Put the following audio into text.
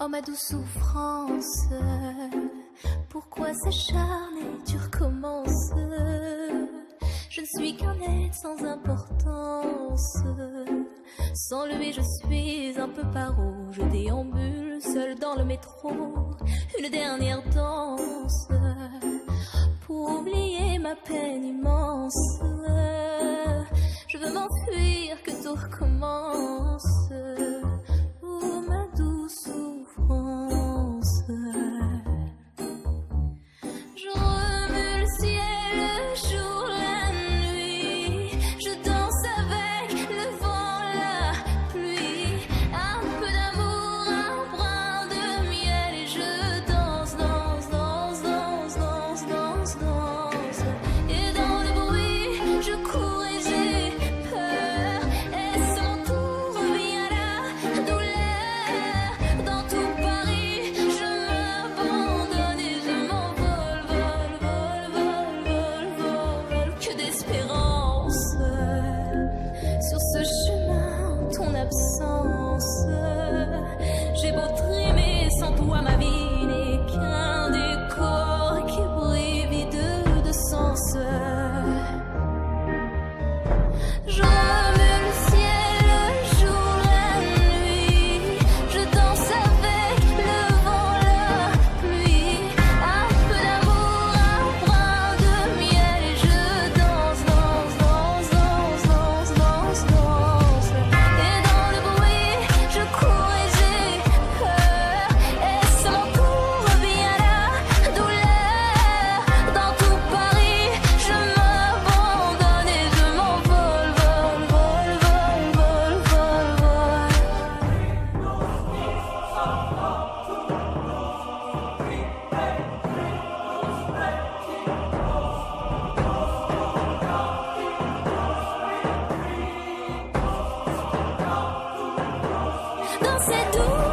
Oh ma douce souffrance, pourquoi s'acharner, tu recommences? Je ne suis qu'un être sans importance. Sans lui je suis un peu paro. Je déambule seul dans le métro. Une dernière danse pour oublier ma peine immense. Je veux m'enfuir, que tout recommence. Oh ma douce souffrance. Je remue le ciel, le jour, la nuit. Je danse avec le vent, la pluie. Un peu d'amour, un brin de miel. Et je danse, danse, danse, danse, danse, danse, danse. Et dans le bruit, je cours et j'ai peur. Est-ce mon tour ou bien la douleur? Dans tout Paris, je m'abandonne et je m'envole, vol, vol, vol, vol, vol. Que d'espérance sur ce chemin, ton absence. J'ai beau trimer, sans toi ma vie n'est qu'un décor qui brille vide de sens. Je remue le ciel, le jour, la nuit. Je danse avec le vent, la pluie. Un peu d'amour, un brin de miel. Et je danse, danse, danse, danse, danse, danse, danse. Et dans le bruit, je cours et j'ai peur. Est-ce mon tour ou bien la douleur? Dans tout Paris, je m'abandonne et je m'envole, vol, vol, vol, vol, vol, vol. Dans cette douce